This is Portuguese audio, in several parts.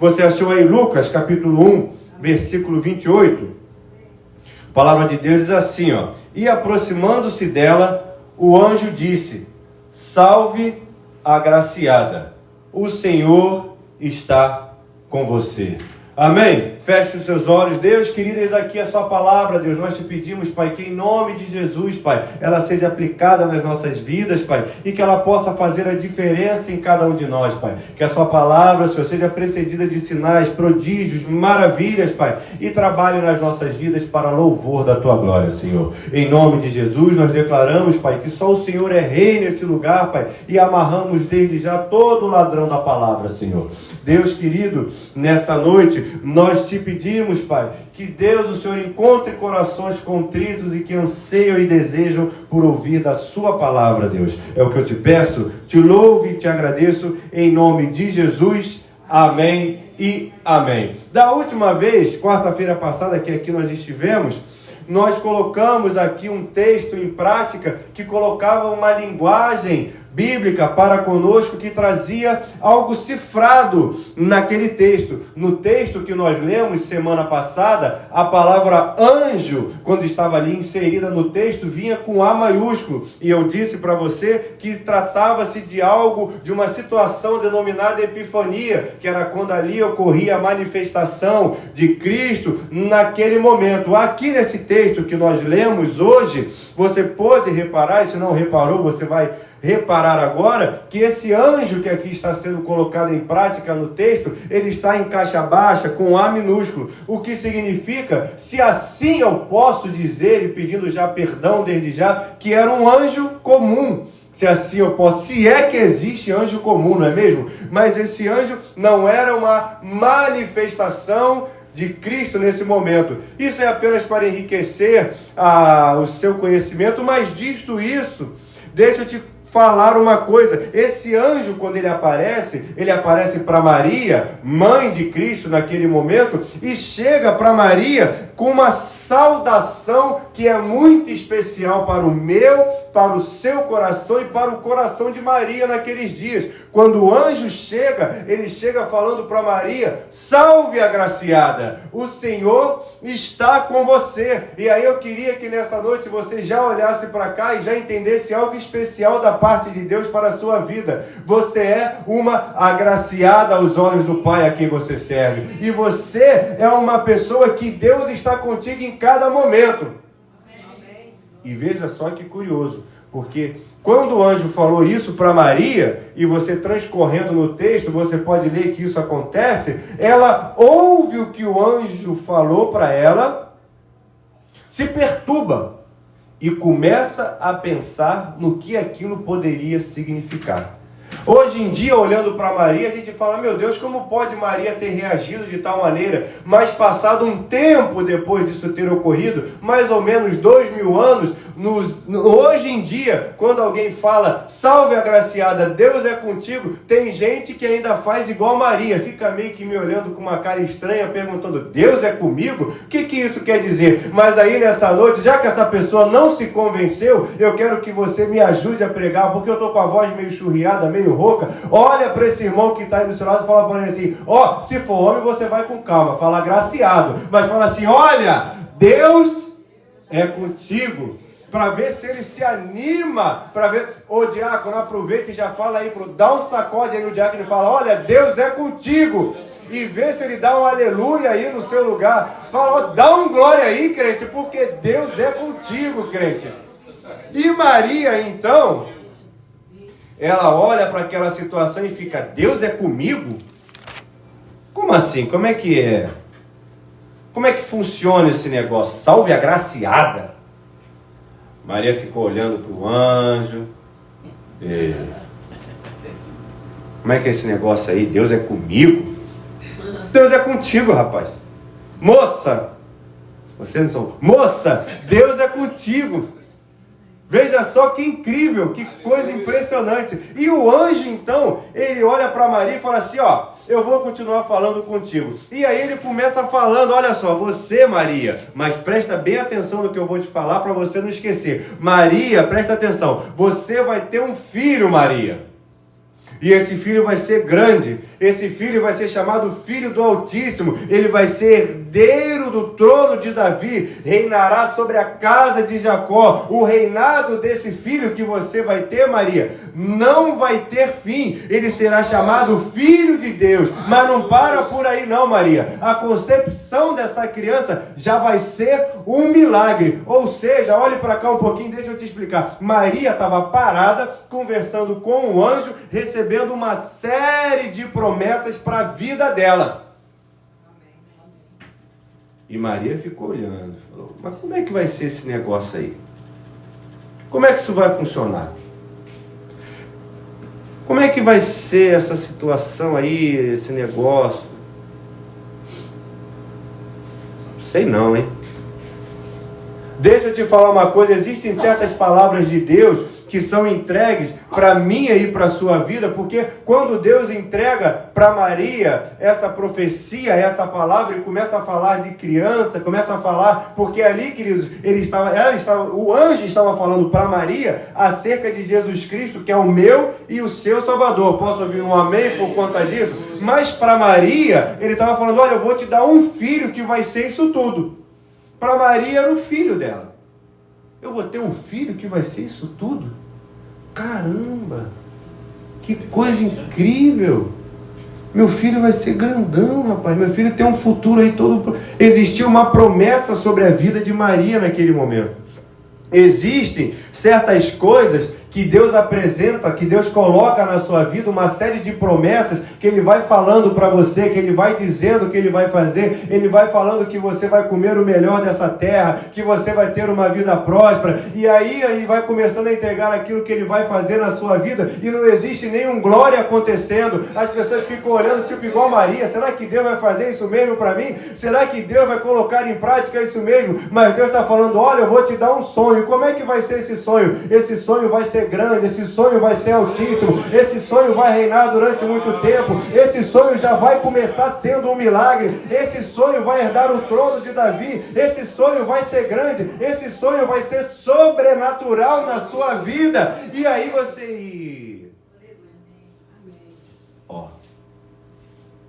Você achou aí Lucas, capítulo 1, versículo 28? A palavra de Deus diz assim, ó. E aproximando-se dela, o anjo disse: salve, agraciada, o Senhor está com você. Amém? Feche os seus olhos. Deus querido, eis aqui a sua palavra, Deus. Nós te pedimos, Pai, que em nome de Jesus, Pai, ela seja aplicada nas nossas vidas, Pai, e que ela possa fazer a diferença em cada um de nós, Pai. Que a sua palavra, Senhor, seja precedida de sinais, prodígios, maravilhas, Pai, e trabalhe nas nossas vidas para louvor da tua glória, Senhor. Em nome de Jesus, nós declaramos, Pai, que só o Senhor é rei nesse lugar, Pai, e amarramos desde já todo o ladrão da palavra, Senhor. Deus querido, nessa noite, nós te pedimos, Pai, que Deus, o Senhor, encontre corações contritos e que anseiam e desejam por ouvir da sua palavra, Deus. É o que eu te peço, te louvo e te agradeço, em nome de Jesus. Amém e amém. Da última vez, quarta-feira passada, que aqui nós estivemos, nós colocamos aqui um texto em prática que colocava uma linguagem bíblica para conosco, que trazia algo cifrado naquele texto. No texto que nós lemos semana passada, a palavra anjo, quando estava ali inserida no texto, vinha com A maiúsculo. E eu disse para você que tratava-se de algo, de uma situação denominada epifania, que era quando ali ocorria a manifestação de Cristo naquele momento. Aqui nesse texto que nós lemos hoje, você pode reparar, e se não reparou, você vai reparar agora, que esse anjo que aqui está sendo colocado em prática no texto, ele está em caixa baixa, com A minúsculo, o que significa, se assim eu posso dizer, e pedindo já perdão desde já, que era um anjo comum. Se assim eu posso, se é que existe anjo comum, não é mesmo? Mas esse anjo não era uma manifestação de Cristo nesse momento. Isso é apenas para enriquecer o seu conhecimento, mas dito isso, deixa eu te falar uma coisa. Esse anjo, quando ele aparece para Maria, mãe de Cristo naquele momento, e chega para Maria com uma saudação que é muito especial para o meu, para o seu coração e para o coração de Maria naqueles dias. Quando o anjo chega, ele chega falando para Maria: salve, agraciada, o Senhor está com você. E aí eu queria que nessa noite você já olhasse para cá e já entendesse algo especial da parte de Deus para a sua vida. Você é uma agraciada aos olhos do Pai a quem você serve. E você é uma pessoa que Deus está contigo em cada momento. Amém. E veja só que curioso, porque quando o anjo falou isso para Maria, e você transcorrendo no texto, você pode ler que isso acontece, ela ouve o que o anjo falou para ela, se perturba e começa a pensar no que aquilo poderia significar. Hoje em dia, olhando para Maria, a gente fala: meu Deus, como pode Maria ter reagido de tal maneira? Mas passado um tempo depois disso ter ocorrido, mais ou menos 2000 anos, hoje em dia, quando alguém fala salve agraciada, Deus é contigo, tem gente que ainda faz igual Maria, fica meio que me olhando com uma cara estranha, perguntando: Deus é comigo? O que isso quer dizer? Mas aí nessa noite, já que essa pessoa não se convenceu, eu quero que você me ajude a pregar, porque eu estou com a voz meio churriada, meio rouca. Olha para esse irmão que está aí do seu lado e fala para ele assim: ó, se for homem você vai com calma, fala agraciado, mas fala assim: olha, Deus é contigo, para ver se ele se anima, para ver. Ô diácono, aproveita e já fala aí, dá um sacode aí no diácono e fala: olha, Deus é contigo, e vê se ele dá um aleluia aí no seu lugar. Fala: ó, dá um glória aí, crente, porque Deus é contigo, crente. E Maria, então, ela olha para aquela situação e fica: Deus é comigo? Como assim? Como é que é? Como é que funciona esse negócio? Salve agraciada. Maria ficou olhando para o anjo. Como é que é esse negócio aí? Deus é comigo? Deus é contigo, rapaz. Moça, vocês não são. Moça, Deus é contigo. Veja só que incrível, que coisa impressionante. E o anjo, então, ele olha para Maria e fala assim: ó, eu vou continuar falando contigo. E aí ele começa falando: olha só, você, Maria, mas presta bem atenção no que eu vou te falar para você não esquecer. Maria, presta atenção, você vai ter um filho, Maria. E esse filho vai ser grande, esse filho vai ser chamado Filho do Altíssimo, ele vai ser herdeiro do trono de Davi, reinará sobre a casa de Jacó. O reinado desse filho que você vai ter, Maria, não vai ter fim, ele será chamado Filho de Deus. Mas não para por aí não, Maria, a concepção dessa criança já vai ser um milagre. Ou seja, olhe para cá um pouquinho, deixa eu te explicar. Maria estava parada, conversando com o anjo, recebendo uma série de promessas para a vida dela. E Maria ficou olhando, falou: mas como é que vai ser esse negócio aí? Como é que isso vai funcionar? Como é que vai ser essa situação aí, esse negócio? Não sei não, hein? Deixa eu te falar uma coisa, existem certas palavras de Deus que são entregues para mim e para a sua vida, porque quando Deus entrega para Maria essa profecia, essa palavra, ele começa a falar de criança, começa a falar, porque ali, queridos, o anjo estava falando para Maria acerca de Jesus Cristo, que é o meu e o seu Salvador. Posso ouvir um amém por conta disso? Mas para Maria, ele estava falando: olha, eu vou te dar um filho que vai ser isso tudo. Para Maria era o filho dela. Eu vou ter um filho que vai ser isso tudo? Caramba! Que coisa incrível! Meu filho vai ser grandão, rapaz. Meu filho tem um futuro aí todo. Existia uma promessa sobre a vida de Maria naquele momento. Existem certas coisas que Deus apresenta, que Deus coloca na sua vida, uma série de promessas que Ele vai falando para você, que Ele vai dizendo que Ele vai fazer. Ele vai falando que você vai comer o melhor dessa terra, que você vai ter uma vida próspera, e aí Ele vai começando a entregar aquilo que Ele vai fazer na sua vida, e não existe nenhum glória acontecendo. As pessoas ficam olhando tipo igual Maria: será que Deus vai fazer isso mesmo para mim? Será que Deus vai colocar em prática isso mesmo? Mas Deus está falando: olha, eu vou te dar um sonho. Como é que vai ser esse sonho? Esse sonho vai ser grande, esse sonho vai ser altíssimo, esse sonho vai reinar durante muito tempo, esse sonho já vai começar sendo um milagre, esse sonho vai herdar o trono de Davi, esse sonho vai ser grande, esse sonho vai ser sobrenatural na sua vida. E aí você...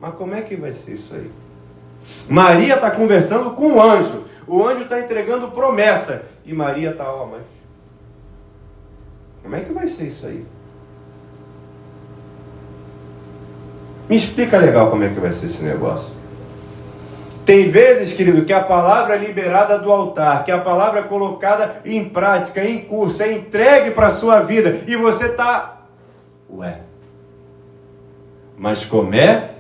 Mas como é que vai ser isso aí? Maria está conversando com o anjo está entregando promessa, e Maria está, mas como é que vai ser isso aí? Me explica legal como é que vai ser esse negócio. Tem vezes, querido, que a palavra é liberada do altar, que a palavra é colocada em prática, em curso, é entregue para a sua vida, e você está... mas como é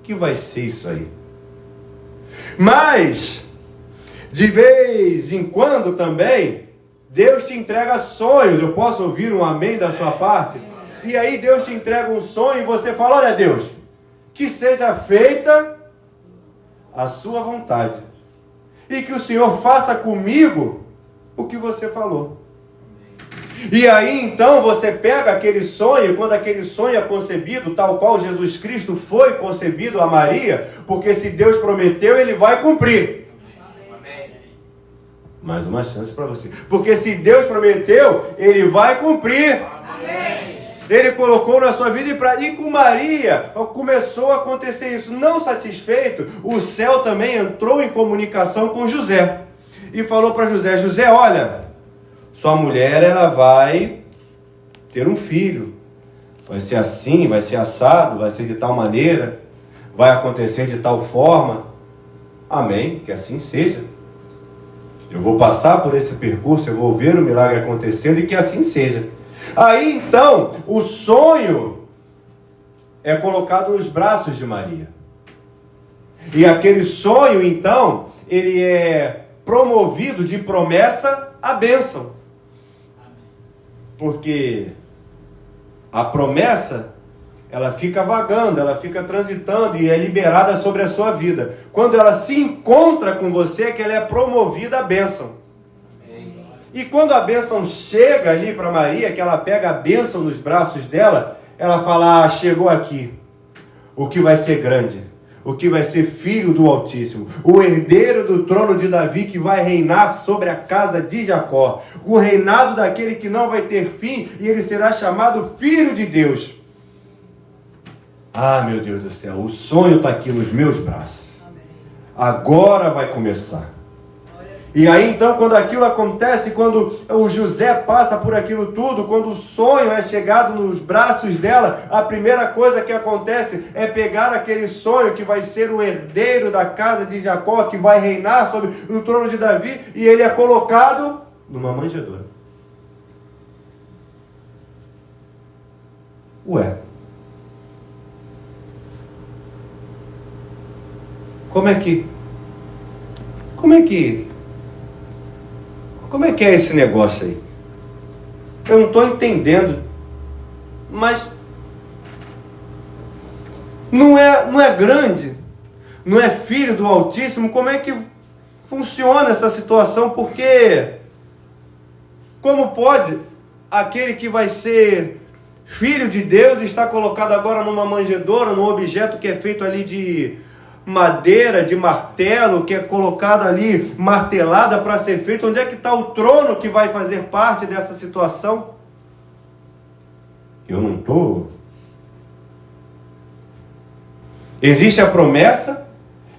que vai ser isso aí? Mas, de vez em quando também, Deus te entrega sonhos. Eu posso ouvir um amém da sua parte? E aí Deus te entrega um sonho e você fala: olha, Deus, que seja feita a sua vontade, e que o Senhor faça comigo o que você falou. E aí então você pega aquele sonho, quando aquele sonho é concebido, tal qual Jesus Cristo foi concebido a Maria, porque se Deus prometeu, Ele vai cumprir. Mais uma chance para você. Porque se Deus prometeu, Ele vai cumprir. Amém. Ele colocou na sua vida e com Maria começou a acontecer isso. Não satisfeito, o céu também entrou em comunicação com José. E falou para José: José, olha, sua mulher, ela vai ter um filho. Vai ser assim, vai ser assado, vai ser de tal maneira, vai acontecer de tal forma. Amém, que assim seja. Eu vou passar por esse percurso, eu vou ver o milagre acontecendo, e que assim seja. Aí então, o sonho é colocado nos braços de Maria. E aquele sonho, então, ele é promovido de promessa a bênção. Porque a promessa, ela fica vagando, ela fica transitando e é liberada sobre a sua vida. Quando ela se encontra com você, é que ela é promovida a bênção. E quando a bênção chega ali para Maria, que ela pega a bênção nos braços dela, ela fala: chegou aqui o que vai ser grande, o que vai ser filho do Altíssimo, o herdeiro do trono de Davi, que vai reinar sobre a casa de Jacó, o reinado daquele que não vai ter fim, e ele será chamado Filho de Deus. Ah, meu Deus do céu, o sonho está aqui nos meus braços. Agora vai começar. E aí então, quando aquilo acontece, quando o José passa por aquilo tudo, quando o sonho é chegado nos braços dela, a primeira coisa que acontece é pegar aquele sonho que vai ser o herdeiro da casa de Jacó, que vai reinar sobre o trono de Davi, e ele é colocado numa manjedoura. Ué, como é que é esse negócio aí? Eu não estou entendendo. Mas não é grande, não é filho do Altíssimo. Como é que funciona essa situação? Porque como pode aquele que vai ser filho de Deus estar colocado agora numa manjedoura, num objeto que é feito ali de madeira, de martelo, que é colocado ali, martelada para ser feito? Onde é que está o trono que vai fazer parte dessa situação? Eu não estou. Existe a promessa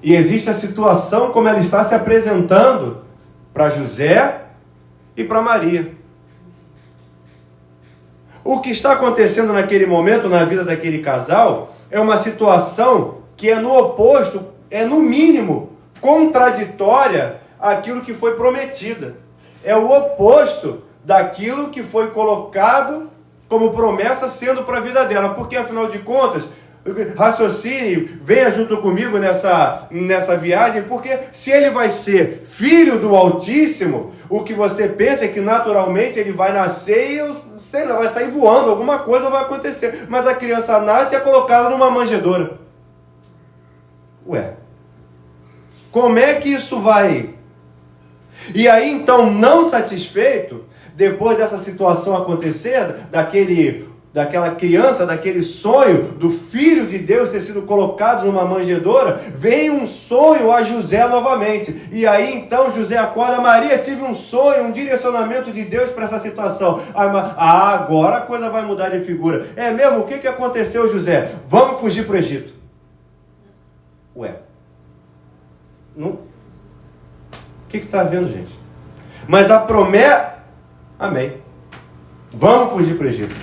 e existe a situação como ela está se apresentando para José e para Maria. O que está acontecendo naquele momento na vida daquele casal é uma situação que é no oposto, é no mínimo contraditória àquilo que foi prometida. É o oposto daquilo que foi colocado como promessa sendo para a vida dela. Porque afinal de contas, raciocine, venha junto comigo nessa viagem, porque se ele vai ser filho do Altíssimo, o que você pensa é que naturalmente ele vai nascer e, sei lá, vai sair voando, alguma coisa vai acontecer. Mas a criança nasce e é colocada numa manjedoura. Ué, como é que isso vai? E aí então, não satisfeito, depois dessa situação acontecer, daquela criança, daquele sonho do Filho de Deus ter sido colocado numa manjedoura, vem um sonho a José novamente. E aí então José acorda: Maria, tive um sonho, um direcionamento de Deus para essa situação. Agora a coisa vai mudar de figura. É mesmo? O que aconteceu, José? Vamos fugir para o Egito. Ué, não... o que está havendo, gente? Mas a promessa... Amém. Vamos fugir para o Egito.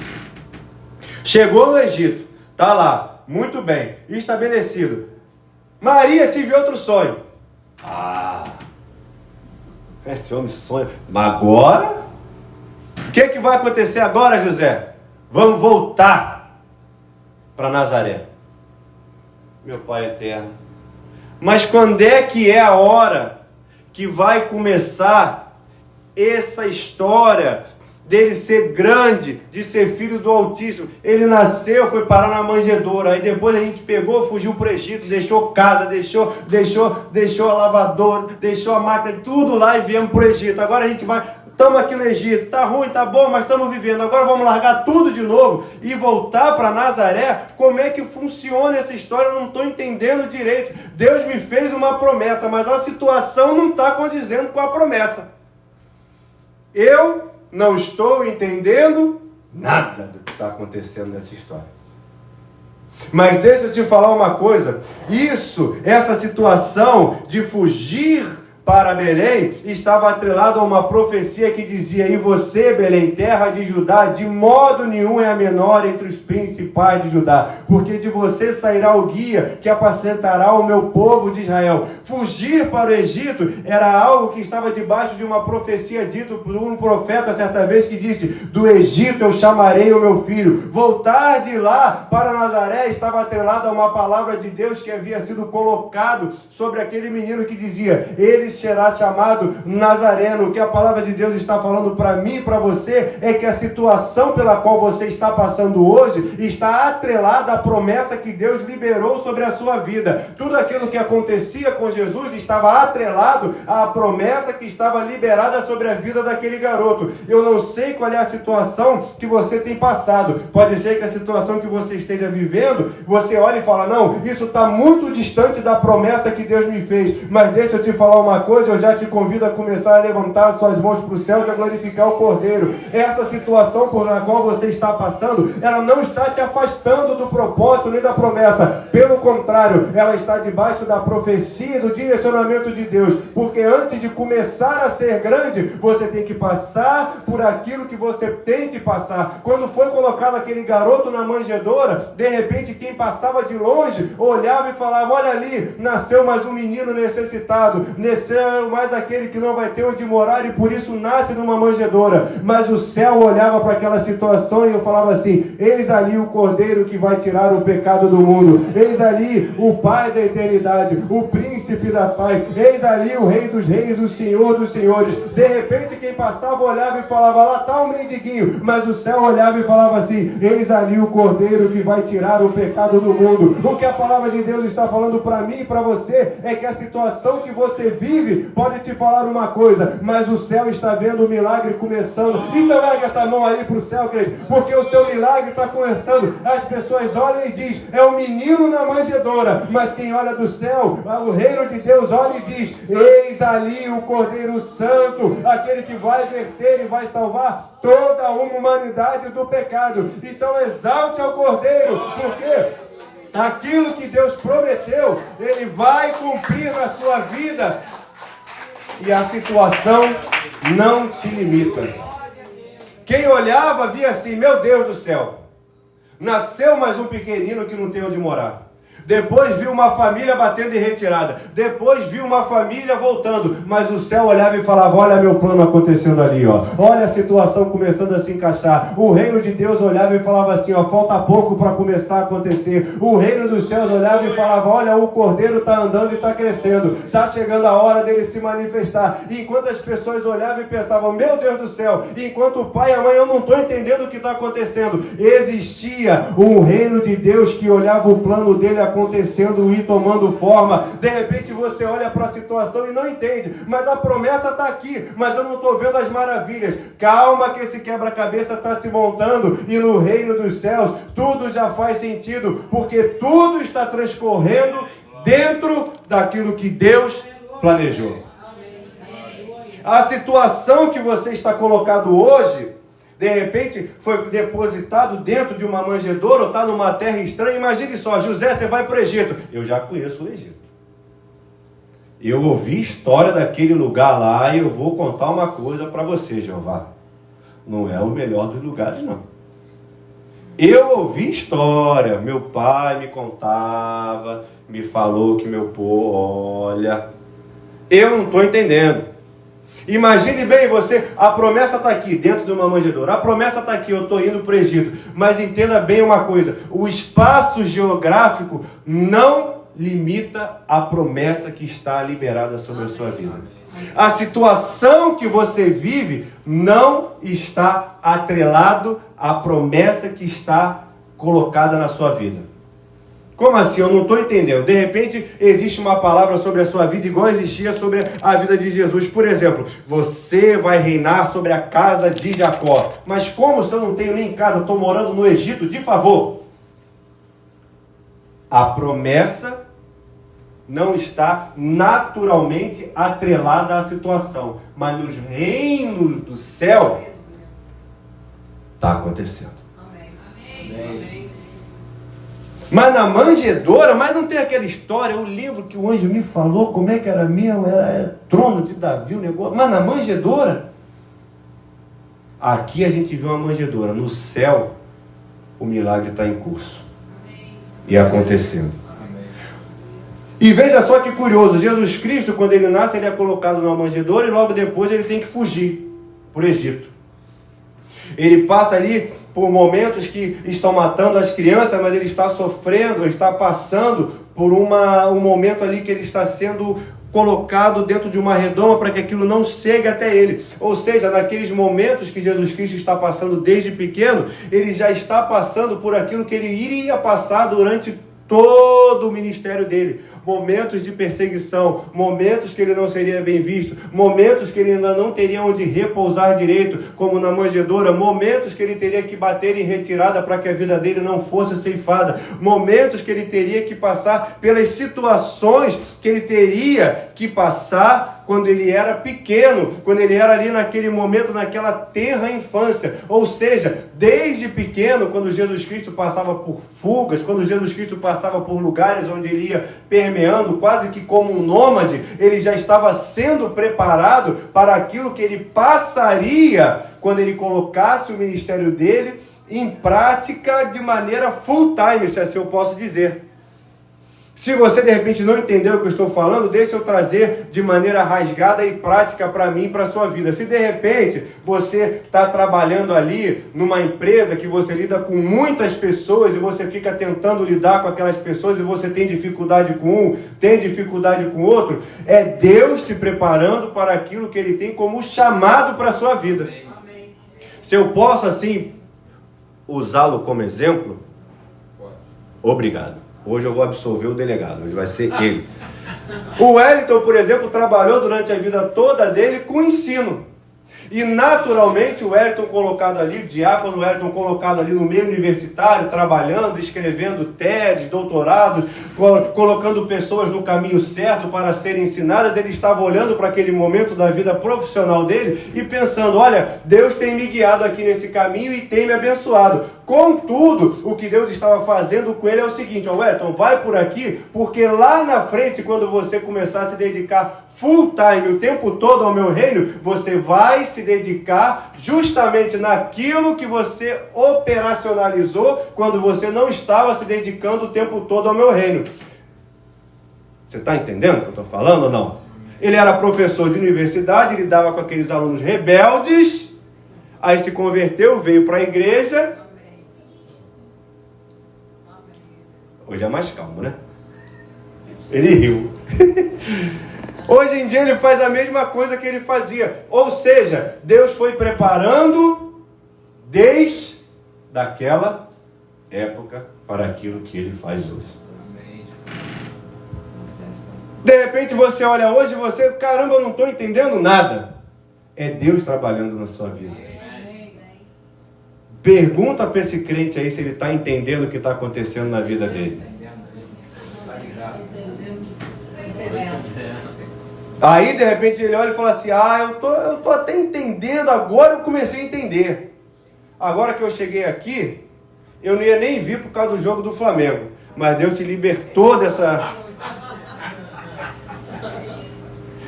Chegou no Egito, está lá, muito bem, estabelecido. Maria, tive outro sonho. Esse homem sonha. Mas agora? O que vai acontecer agora, José? Vamos voltar para Nazaré. Meu Pai eterno. Mas quando é que é a hora que vai começar essa história dele ser grande, de ser filho do Altíssimo? Ele nasceu, foi parar na manjedoura, aí depois a gente pegou, fugiu para o Egito, deixou casa, deixou a lavadora, deixou a máquina, tudo lá, e viemos para o Egito. Agora a gente vai... Estamos aqui no Egito, está ruim, está bom, mas estamos vivendo. Agora vamos largar tudo de novo e voltar para Nazaré. Como é que funciona essa história? Eu não estou entendendo direito. Deus me fez uma promessa, mas a situação não está condizendo com a promessa. Eu não estou entendendo nada do que está acontecendo nessa história. Mas deixa eu te falar uma coisa. Essa situação de fugir para Belém, estava atrelado a uma profecia que dizia: e você, Belém, terra de Judá, de modo nenhum é a menor entre os principais de Judá, porque de você sairá o guia que apacentará o meu povo de Israel. Fugir para o Egito era algo que estava debaixo de uma profecia dita por um profeta certa vez, que disse: do Egito eu chamarei o meu filho. Voltar de lá para Nazaré estava atrelado a uma palavra de Deus que havia sido colocado sobre aquele menino, que dizia: ele será chamado Nazareno. O que a palavra de Deus está falando para mim e para você é que a situação pela qual você está passando hoje está atrelada à promessa que Deus liberou sobre a sua vida. Tudo aquilo que acontecia com Jesus estava atrelado à promessa que estava liberada sobre a vida daquele garoto. Eu não sei qual é a situação que você tem passado. Pode ser que a situação que você esteja vivendo, você olhe e fala: não, isso está muito distante da promessa que Deus me fez. Mas deixa eu te falar uma coisa, eu já te convido a começar a levantar suas mãos para o céu e a glorificar o Cordeiro. Essa situação por a qual você está passando, ela não está te afastando do propósito nem da promessa. Pelo contrário, ela está debaixo da profecia e do direcionamento de Deus. Porque antes de começar a ser grande, você tem que passar por aquilo que você tem que passar. Quando foi colocado aquele garoto na manjedoura, de repente quem passava de longe olhava e falava: olha ali, nasceu mais um menino necessitado, nasceu mais aquele que não vai ter onde morar e por isso nasce numa manjedoura. Mas o céu olhava para aquela situação e eu falava assim: eis ali o Cordeiro que vai tirar o pecado do mundo, eis ali o Pai da eternidade, o Príncipe da paz, eis ali o Rei dos reis, o Senhor dos senhores. De repente quem passava olhava e falava: lá está o mendiguinho. Mas o céu olhava e falava assim: eis ali o Cordeiro que vai tirar o pecado do mundo. O que a palavra de Deus está falando para mim e para você é que a situação que você vive pode te falar uma coisa, mas o céu está vendo o milagre começando. Então ergue essa mão aí para o céu, querido, porque o seu milagre está começando. As pessoas olham e dizem: é um menino na manjedoura. Mas quem olha do céu, o reino de Deus olha e diz: eis ali o Cordeiro Santo, aquele que vai verter e vai salvar toda a humanidade do pecado. Então exalte ao Cordeiro, porque aquilo que Deus prometeu, Ele vai cumprir na sua vida. E a situação não te limita. Quem olhava via assim: meu Deus do céu, nasceu mais um pequenino que não tem onde morar. Depois viu uma família batendo em retirada. Depois viu uma família voltando. Mas o céu olhava e falava: olha meu plano acontecendo ali, ó. Olha a situação começando a se encaixar. O reino de Deus olhava e falava assim: ó, falta pouco para começar a acontecer. O reino dos céus olhava e falava: olha, o Cordeiro está andando e está crescendo. Está chegando a hora dele se manifestar. E enquanto as pessoas olhavam e pensavam: meu Deus do céu, enquanto o pai e a mãe, eu não estou entendendo o que está acontecendo. Existia um reino de Deus que olhava o plano dele acontecendo e tomando forma. De repente você olha para a situação e não entende, mas a promessa está aqui, mas eu não estou vendo as maravilhas. Calma que esse quebra-cabeça está se montando e no reino dos céus tudo já faz sentido, porque tudo está transcorrendo dentro daquilo que Deus planejou. A situação que você está colocado hoje, de repente foi depositado dentro de uma manjedoura ou está numa terra estranha. Imagine só: José, você vai para o Egito. Eu já conheço o Egito. Eu ouvi história daquele lugar lá e eu vou contar uma coisa para você, Jeová. Não é o melhor dos lugares, não. Eu ouvi história, meu pai me contava, me falou que meu povo, olha, eu não estou entendendo. Imagine bem você, a promessa está aqui, dentro de uma manjedoura. A promessa está aqui, eu estou indo para o Egito. Mas entenda bem uma coisa: o espaço geográfico não limita a promessa que está liberada sobre a sua vida. A situação que você vive não está atrelado à promessa que está colocada na sua vida. Como assim? Eu não estou entendendo. De repente existe uma palavra sobre a sua vida igual existia sobre a vida de Jesus. Por exemplo: você vai reinar sobre a casa de Jacó. Mas como se eu não tenho nem casa, estou morando no Egito, de favor? A promessa não está naturalmente atrelada à situação, mas nos reinos do céu está acontecendo. Amém. Mas na manjedoura, mas não tem aquela história, o livro que o anjo me falou, como é que era meu, era trono de Davi, o negócio. Mas na manjedoura, aqui a gente vê uma manjedoura, no céu o milagre está em curso. Amém. E acontecendo. Amém. E veja só que curioso: Jesus Cristo, quando ele nasce, ele é colocado numa manjedoura e logo depois ele tem que fugir para o Egito. Ele passa ali por momentos que estão matando as crianças, mas ele está sofrendo, ele está passando por um momento ali que ele está sendo colocado dentro de uma redoma para que aquilo não chegue até ele. Ou seja, naqueles momentos que Jesus Cristo está passando desde pequeno, ele já está passando por aquilo que ele iria passar durante todo o ministério dele. Momentos de perseguição, momentos que ele não seria bem visto, momentos que ele ainda não teria onde repousar direito, como na manjedoura, momentos que ele teria que bater em retirada para que a vida dele não fosse ceifada, momentos que ele teria que passar pelas situações que ele teria que passar quando ele era pequeno, quando ele era ali naquele momento, naquela tenra infância. Ou seja, desde pequeno, quando Jesus Cristo passava por fugas, quando Jesus Cristo passava por lugares onde ele ia permeando, quase que como um nômade, ele já estava sendo preparado para aquilo que ele passaria quando ele colocasse o ministério dele em prática de maneira full time, se assim eu posso dizer. Se você de repente não entendeu o que eu estou falando, deixa eu trazer de maneira rasgada e prática para mim e para a sua vida. Se de repente você está trabalhando ali numa empresa que você lida com muitas pessoas e você fica tentando lidar com aquelas pessoas e você tem dificuldade com um, tem dificuldade com outro, é Deus te preparando para aquilo que Ele tem como chamado para a sua vida. Amém. Se eu posso assim usá-lo como exemplo, obrigado. Hoje eu vou absolver o delegado, hoje vai ser ele. O Wellington, por exemplo, trabalhou durante a vida toda dele com ensino. E naturalmente o Wellington colocado ali, o diácono Wellington colocado ali no meio universitário, trabalhando, escrevendo teses, doutorados, colocando pessoas no caminho certo para serem ensinadas, ele estava olhando para aquele momento da vida profissional dele e pensando, olha, Deus tem me guiado aqui nesse caminho e tem me abençoado. Contudo, o que Deus estava fazendo com ele é o seguinte, Wellington, vai por aqui, porque lá na frente, quando você começar a se dedicar full time, o tempo todo ao meu reino, você vai se dedicar justamente naquilo que você operacionalizou quando você não estava se dedicando o tempo todo ao meu reino. Você está entendendo o que eu estou falando ou não? Ele era professor de universidade, lidava com aqueles alunos rebeldes, aí se converteu, veio para a igreja. Hoje é mais calmo, né? Ele riu. Hoje em dia ele faz a mesma coisa que ele fazia. Ou seja, Deus foi preparando desde daquela época para aquilo que ele faz hoje. De repente você olha hoje e você, caramba, eu não estou entendendo nada. É Deus trabalhando na sua vida. Pergunta para esse crente aí se ele está entendendo o que está acontecendo na vida dele. Aí de repente ele olha e fala assim, eu tô até entendendo, agora eu comecei a entender. Agora que eu cheguei aqui, eu não ia nem vir por causa do jogo do Flamengo, mas Deus te libertou dessa...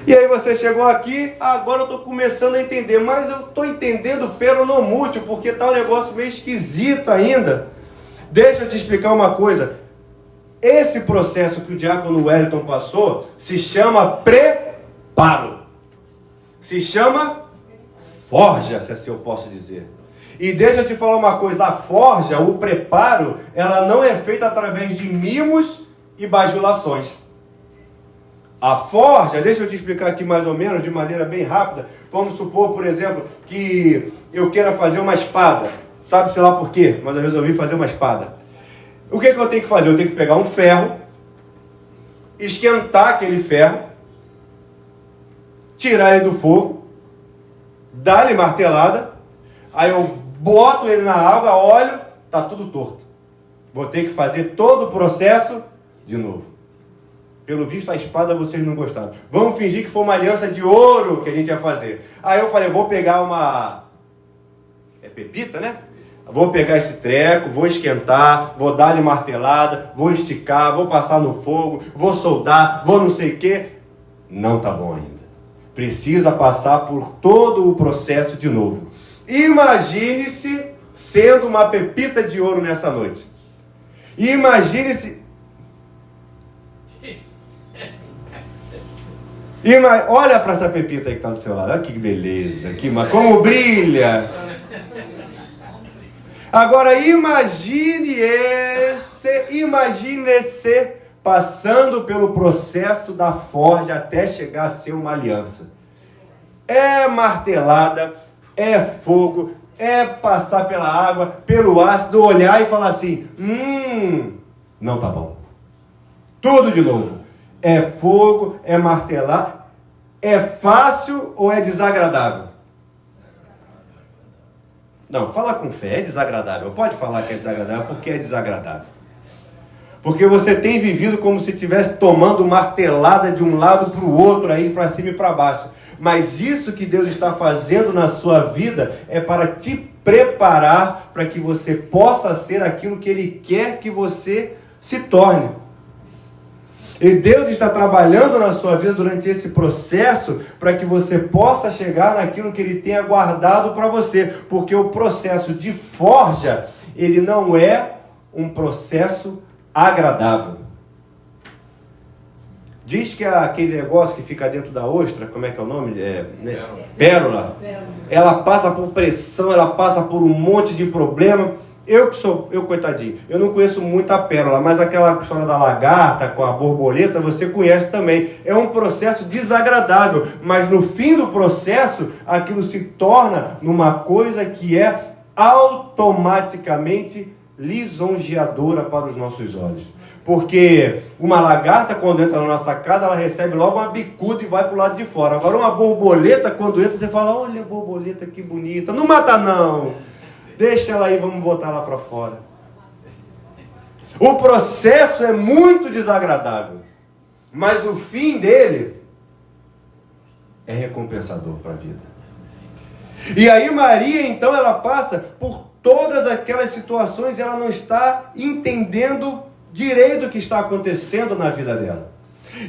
E aí você chegou aqui, agora eu estou começando a entender, mas eu estou entendendo peronomútil, porque está um negócio meio esquisito ainda. Deixa eu te explicar uma coisa. Esse processo que o diácono Wellington passou se chama preparo. Se chama forja, se assim eu posso dizer. E deixa eu te falar uma coisa, a forja, o preparo, ela não é feita através de mimos e bajulações. A forja, deixa eu te explicar aqui mais ou menos, de maneira bem rápida. Vamos supor, por exemplo, que eu queira fazer uma espada. Sabe-se lá por quê, mas eu resolvi fazer uma espada. O que eu tenho que fazer? Eu tenho que pegar um ferro, esquentar aquele ferro, tirar ele do fogo, dar-lhe martelada, aí eu boto ele na água, olho, tá tudo torto. Vou ter que fazer todo o processo de novo. Pelo visto, a espada vocês não gostaram. Vamos fingir que foi uma aliança de ouro que a gente ia fazer. Aí eu falei, vou pegar uma... É pepita, né? Vou pegar esse treco, vou esquentar, vou dar-lhe martelada, vou esticar, vou passar no fogo, vou soldar, vou não sei o quê. Não tá bom ainda. Precisa passar por todo o processo de novo. Imagine-se sendo uma pepita de ouro nessa noite. Imagine-se... Olha para essa pepita aí que está do seu lado. Olha que beleza, como brilha. Agora imagine-se passando pelo processo da forja até chegar a ser uma aliança. É martelada, é fogo, é passar pela água, pelo ácido, olhar e falar assim, não tá bom. Tudo de novo. É fogo, é martelar, é fácil ou é desagradável? Não, fala com fé, é desagradável. Pode falar que é desagradável, porque é desagradável. Porque você tem vivido como se estivesse tomando martelada de um lado para o outro, aí para cima e para baixo. Mas isso que Deus está fazendo na sua vida é para te preparar para que você possa ser aquilo que Ele quer que você se torne. E Deus está trabalhando na sua vida durante esse processo para que você possa chegar naquilo que Ele tem aguardado para você. Porque o processo de forja, ele não é um processo agradável. Diz que aquele negócio que fica dentro da ostra, como é que é o nome? Pérola. Ela passa por pressão, ela passa por um monte de problema. Eu coitadinho, eu não conheço muito a pérola, mas aquela história da lagarta com a borboleta, você conhece também. É um processo desagradável, mas no fim do processo, aquilo se torna numa coisa que é automaticamente lisonjeadora para os nossos olhos. Porque uma lagarta, quando entra na nossa casa, ela recebe logo uma bicuda e vai para o lado de fora. Agora uma borboleta, quando entra, você fala, olha a borboleta que bonita. Não mata não, deixa ela aí, vamos botar ela para fora. O processo é muito desagradável, mas o fim dele é recompensador para a vida. E aí Maria, então, ela passa por todas aquelas situações e ela não está entendendo direito o que está acontecendo na vida dela.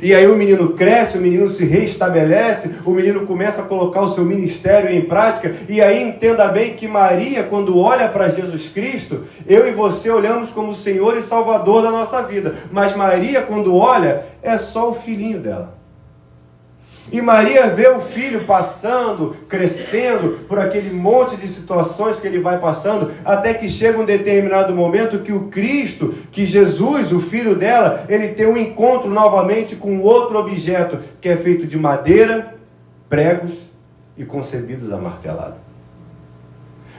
E aí o menino cresce, o menino se reestabelece, o menino começa a colocar o seu ministério em prática. E aí entenda bem que Maria, quando olha para Jesus Cristo, eu e você olhamos como o Senhor e Salvador da nossa vida. Mas Maria, quando olha, é só o filhinho dela. E Maria vê o filho passando, crescendo por aquele monte de situações que ele vai passando, até que chega um determinado momento que o Cristo, que Jesus, o filho dela, ele tem um encontro novamente com outro objeto, que é feito de madeira, pregos e concebidos a martelada.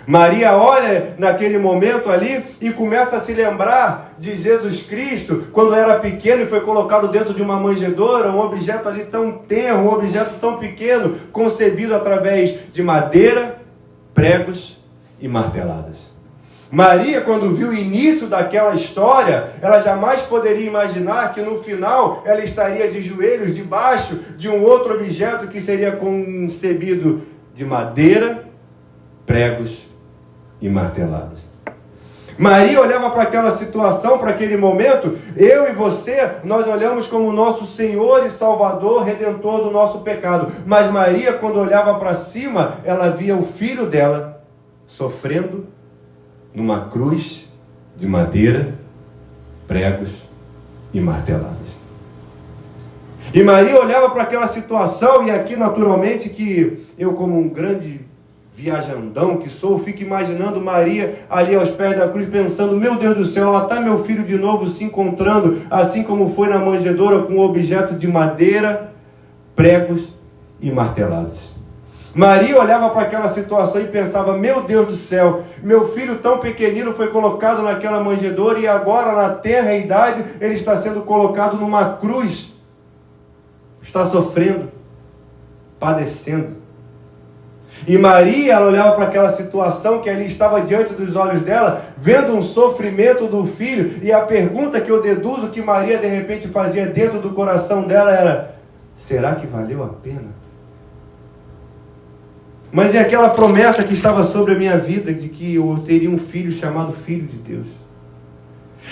Maria olha naquele momento ali e começa a se lembrar de Jesus Cristo, quando era pequeno e foi colocado dentro de uma manjedoura, um objeto ali tão tenro, um objeto tão pequeno, concebido através de madeira, pregos e marteladas. Maria, quando viu o início daquela história, ela jamais poderia imaginar que no final ela estaria de joelhos debaixo de um outro objeto que seria concebido de madeira, pregos e marteladas. Maria olhava para aquela situação, para aquele momento, eu e você, nós olhamos como nosso Senhor e Salvador, Redentor do nosso pecado. Mas Maria, quando olhava para cima, ela via o filho dela sofrendo numa cruz de madeira, pregos e marteladas. E Maria olhava para aquela situação, e aqui naturalmente que eu, como um grande viajandão que sou, fico imaginando Maria ali aos pés da cruz, pensando, meu Deus do céu, ela está meu filho de novo se encontrando, assim como foi na manjedoura, com um objeto de madeira, pregos e marteladas. Maria olhava para aquela situação e pensava, meu Deus do céu, meu filho tão pequenino foi colocado naquela manjedoura e agora na tenra idade ele está sendo colocado numa cruz, está sofrendo, padecendo. E Maria, ela olhava para aquela situação que ali estava diante dos olhos dela, vendo um sofrimento do filho, e a pergunta que eu deduzo que Maria de repente fazia dentro do coração dela era, será que valeu a pena? Mas é aquela promessa que estava sobre a minha vida, de que eu teria um filho chamado Filho de Deus.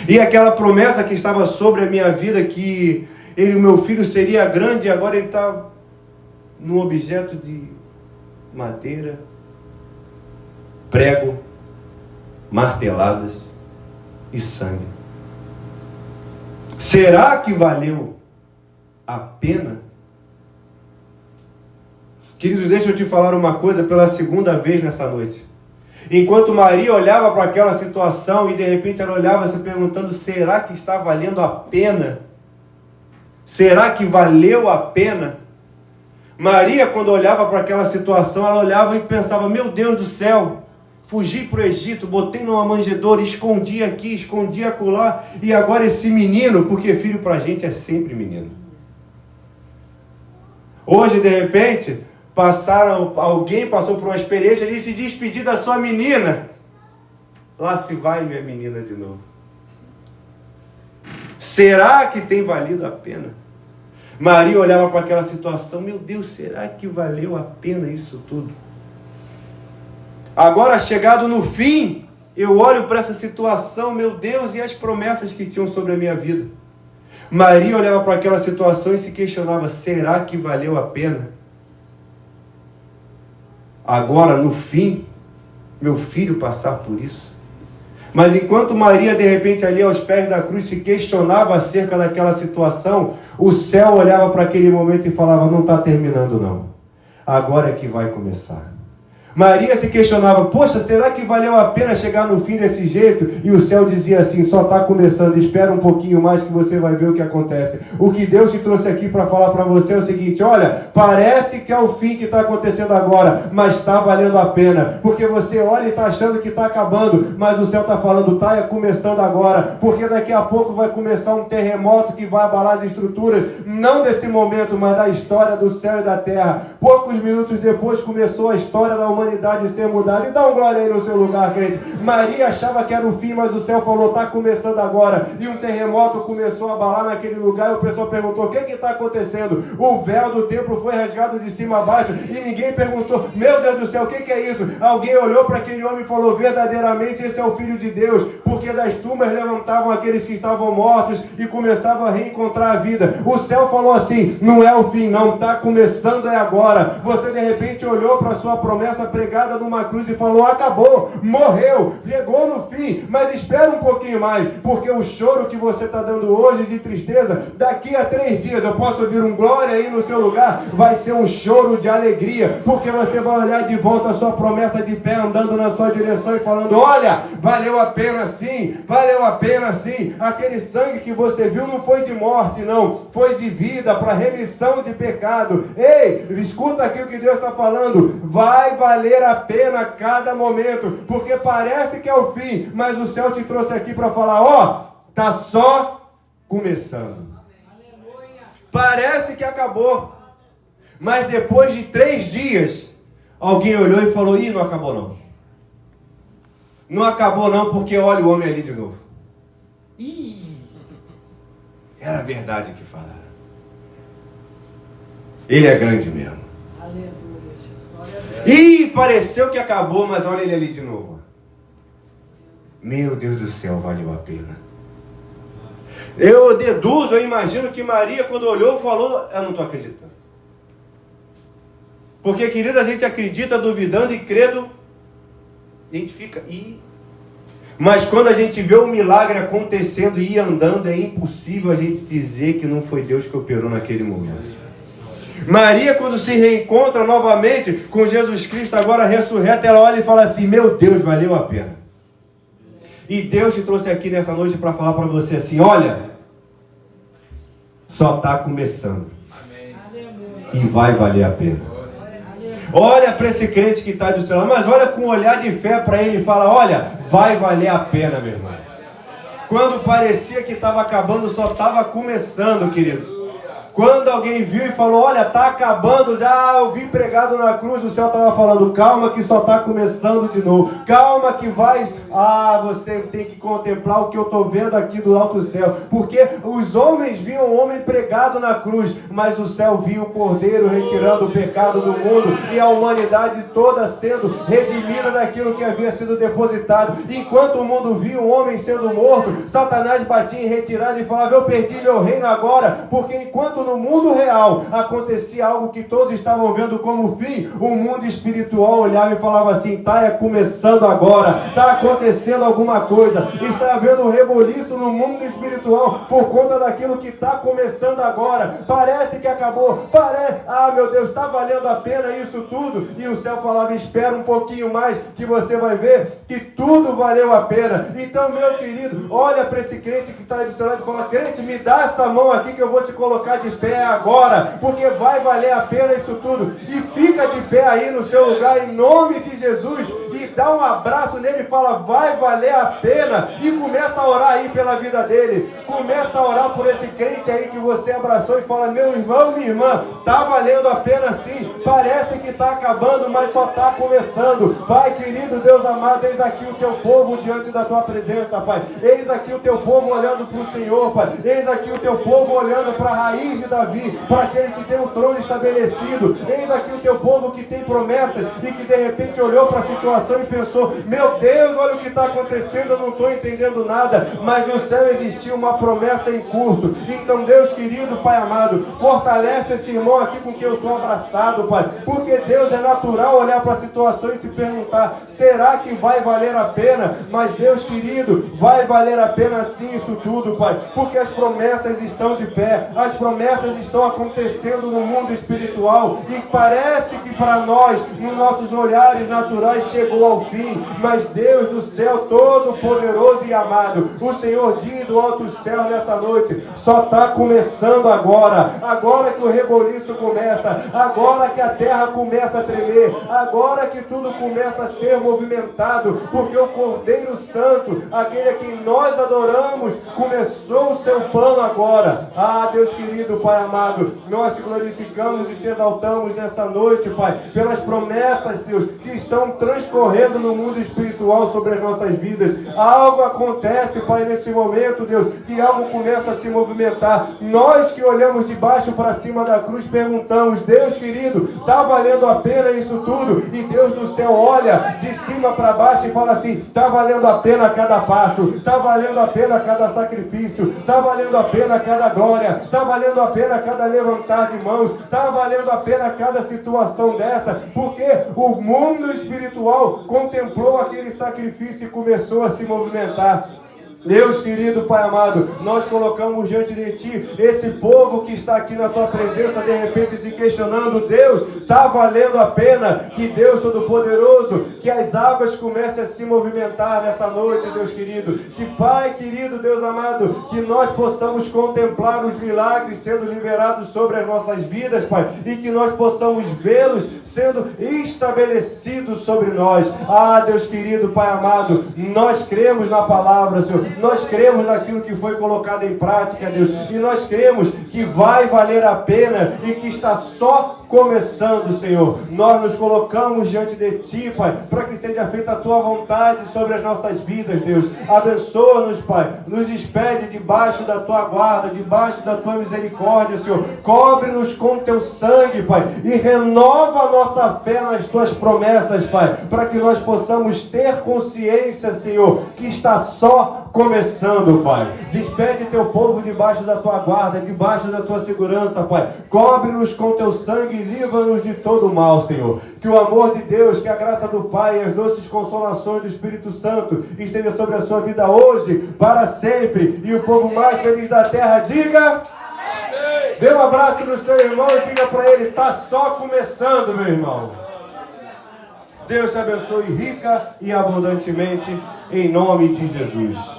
E aquela promessa que estava sobre a minha vida, que o meu filho seria grande, e agora ele está num objeto de madeira, prego, marteladas e sangue. Será que valeu a pena? Queridos, deixa eu te falar uma coisa pela segunda vez nessa noite. Enquanto Maria olhava para aquela situação e de repente ela olhava se perguntando, será que está valendo a pena? Será que valeu a pena? Maria, quando olhava para aquela situação, ela olhava e pensava, meu Deus do céu, fugi para o Egito, botei numa manjedoura, escondi aqui, escondi acolá, e agora esse menino, porque filho para a gente é sempre menino. Hoje, de repente, alguém passou por uma experiência de se despedir da sua menina. Lá se vai minha menina de novo. Será que tem valido a pena? Maria olhava para aquela situação, meu Deus, será que valeu a pena isso tudo? Agora, chegado no fim, eu olho para essa situação, meu Deus, e as promessas que tinham sobre a minha vida. Maria olhava para aquela situação e se questionava, será que valeu a pena? Agora, no fim, meu filho passar por isso? Mas enquanto Maria, de repente, ali aos pés da cruz, se questionava acerca daquela situação, o céu olhava para aquele momento e falava, não está terminando não. Agora é que vai começar. Maria se questionava, poxa, será que valeu a pena chegar no fim desse jeito? E o céu dizia assim, só está começando, espera um pouquinho mais que você vai ver o que acontece. O que Deus te trouxe aqui para falar para você é o seguinte, olha, parece que é o fim que está acontecendo agora, mas está valendo a pena, porque você olha e está achando que está acabando, mas o céu está falando, está começando agora, porque daqui a pouco vai começar um terremoto que vai abalar as estruturas, não desse momento, mas da história do céu e da terra. Poucos minutos depois começou a história da humanidade ser mudada. E dá um glória aí no seu lugar, crente. Maria achava que era o fim, mas o céu falou, está começando agora. E um terremoto começou a abalar naquele lugar e o pessoal perguntou, o que está acontecendo? O véu do templo foi rasgado de cima a baixo e ninguém perguntou, meu Deus do céu, o que é isso? Alguém olhou para aquele homem e falou, verdadeiramente esse é o Filho de Deus, porque das tumbas levantavam aqueles que estavam mortos e começavam a reencontrar a vida. O céu falou assim, não é o fim não, está começando é agora. Você de repente olhou para a sua promessa pregada numa cruz e falou, acabou, morreu, chegou no fim, mas espera um pouquinho mais, porque o choro que você está dando hoje de tristeza, daqui a 3 dias, eu posso ouvir um glória aí no seu lugar, vai ser um choro de alegria, porque você vai olhar de volta a sua promessa de pé, andando na sua direção e falando, olha, valeu a pena sim, aquele sangue que você viu não foi de morte não, foi de vida, para remissão de pecado. Ei, escuta aqui o que Deus está falando, vai valer a pena cada momento, porque parece que é o fim, mas o céu te trouxe aqui para falar, ó, tá só começando. Parece que acabou, mas depois de 3 dias, alguém olhou e falou, ih, não acabou não. Não acabou não, porque olha o homem ali de novo. Ih, era verdade que falaram. Ele é grande mesmo. Ih, pareceu que acabou, mas olha ele ali de novo. Meu Deus do céu, valeu a pena. Eu deduzo, eu imagino que Maria, quando olhou, falou, eu não estou acreditando. Porque, querido, a gente acredita duvidando e crendo, a gente fica, mas quando a gente vê o milagre acontecendo e ir andando, é impossível a gente dizer que não foi Deus que operou naquele momento. Maria, quando se reencontra novamente com Jesus Cristo, agora ressurreto, ela olha e fala assim, meu Deus, valeu a pena. E Deus te trouxe aqui nessa noite para falar para você assim, olha, só está começando. Amém. E vai valer a pena. Olha para esse crente que está do seu lado, mas olha com um olhar de fé para ele e fala, olha, vai valer a pena, meu irmão. Quando parecia que estava acabando, só estava começando, queridos. Quando alguém viu e falou, olha, está acabando, já ouvi pregado na cruz, o céu estava falando, calma que só está começando de novo, calma que vai, você tem que contemplar o que eu estou vendo aqui do alto céu, porque os homens viam o homem pregado na cruz, mas o céu via o Cordeiro retirando o pecado do mundo, e a humanidade toda sendo redimida daquilo que havia sido depositado. Enquanto o mundo via o homem sendo morto, Satanás batia em retirada e falava, eu perdi meu reino agora, porque enquanto no mundo real acontecia algo que todos estavam vendo como fim, o mundo espiritual olhava e falava assim, está começando agora, está acontecendo alguma coisa, está havendo um reboliço no mundo espiritual por conta daquilo que está começando agora, parece que acabou, meu Deus, está valendo a pena isso tudo? E o céu falava, espera um pouquinho mais que você vai ver que tudo valeu a pena. Então, meu querido, olha para esse crente que está aí do seu lado e fala, crente, me dá essa mão aqui que eu vou te colocar de pé agora, porque vai valer a pena isso tudo, e fica de pé aí no seu lugar em nome de Jesus, e dá um abraço nele e fala, vai valer a pena, e começa a orar aí pela vida dele, começa a orar por esse crente aí que você abraçou e fala, meu irmão, minha irmã, tá valendo a pena sim, parece que está acabando, mas só está começando. Pai querido, Deus amado, eis aqui o teu povo diante da tua presença, Pai, eis aqui o teu povo olhando para o Senhor, Pai, eis aqui o teu povo olhando para a raiz de Davi, para aquele que tem o trono estabelecido, eis aqui o teu povo que tem promessas e que de repente olhou para a situação e pensou, meu Deus, olha o que está acontecendo, eu não estou entendendo nada, mas no céu existia uma promessa em curso. Então Deus querido, Pai amado, fortalece esse irmão aqui com quem eu estou abraçado, Pai, porque Deus, é natural olhar para a situação e se perguntar, será que vai valer a pena? Mas Deus querido, vai valer a pena sim isso tudo, Pai, porque as promessas estão de pé, as promessas estão acontecendo no mundo espiritual, e parece que para nós, nos nossos olhares naturais, chegou ao fim, mas Deus do céu todo poderoso e amado, o Senhor diz do alto céu nessa noite, só está começando agora que o reboliço começa, agora que a terra começa a tremer, agora que tudo começa a ser movimentado, porque o Cordeiro Santo, aquele a quem nós adoramos, começou o seu plano agora. Ah, Deus querido, Pai amado, nós te glorificamos e te exaltamos nessa noite, Pai, pelas promessas, Deus, que estão transcorrendo no mundo espiritual sobre as nossas vidas. Algo acontece, Pai, nesse momento, Deus, que algo começa a se movimentar. Nós que olhamos de baixo para cima da cruz, perguntamos, Deus querido, está valendo a pena isso tudo? E Deus do céu olha de cima para baixo e fala assim, está valendo a pena cada passo, está valendo a pena cada sacrifício, está valendo a pena cada glória, está valendo a pena cada levantar de mãos, está valendo a pena cada situação dessa, porque o mundo espiritual contemplou aquele sacrifício e começou a se movimentar. Deus querido, Pai amado, nós colocamos diante de Ti esse povo que está aqui na Tua presença, de repente se questionando, Deus, está valendo a pena? Que Deus Todo-Poderoso, que as águas comecem a se movimentar nessa noite, Deus querido, que Pai querido, Deus amado, que nós possamos contemplar os milagres sendo liberados sobre as nossas vidas, Pai, e que nós possamos vê-los sendo estabelecidos sobre nós. Ah, Deus querido, Pai amado, nós cremos na palavra, Senhor, nós cremos naquilo que foi colocado em prática, Deus, e nós cremos que vai valer a pena e que está só começando, Senhor. Nós nos colocamos diante de Ti, Pai, para que seja feita a Tua vontade sobre as nossas vidas, Deus. Abençoa-nos, Pai, nos despede debaixo da Tua guarda, debaixo da Tua misericórdia, Senhor. Cobre-nos com Teu sangue, Pai, e renova a nossa fé nas Tuas promessas, Pai, para que nós possamos ter consciência, Senhor, que está só começando, Pai. Despede Teu povo debaixo da Tua guarda, debaixo da Tua segurança, Pai. Cobre-nos com Teu sangue e livra-nos de todo o mal, Senhor. Que o amor de Deus, que a graça do Pai e as doces consolações do Espírito Santo esteja sobre a sua vida hoje, para sempre. E o povo mais feliz da terra diga... Amém. Dê um abraço no seu irmão e diga para ele, está só começando, meu irmão. Deus te abençoe rica e abundantemente, em nome de Jesus.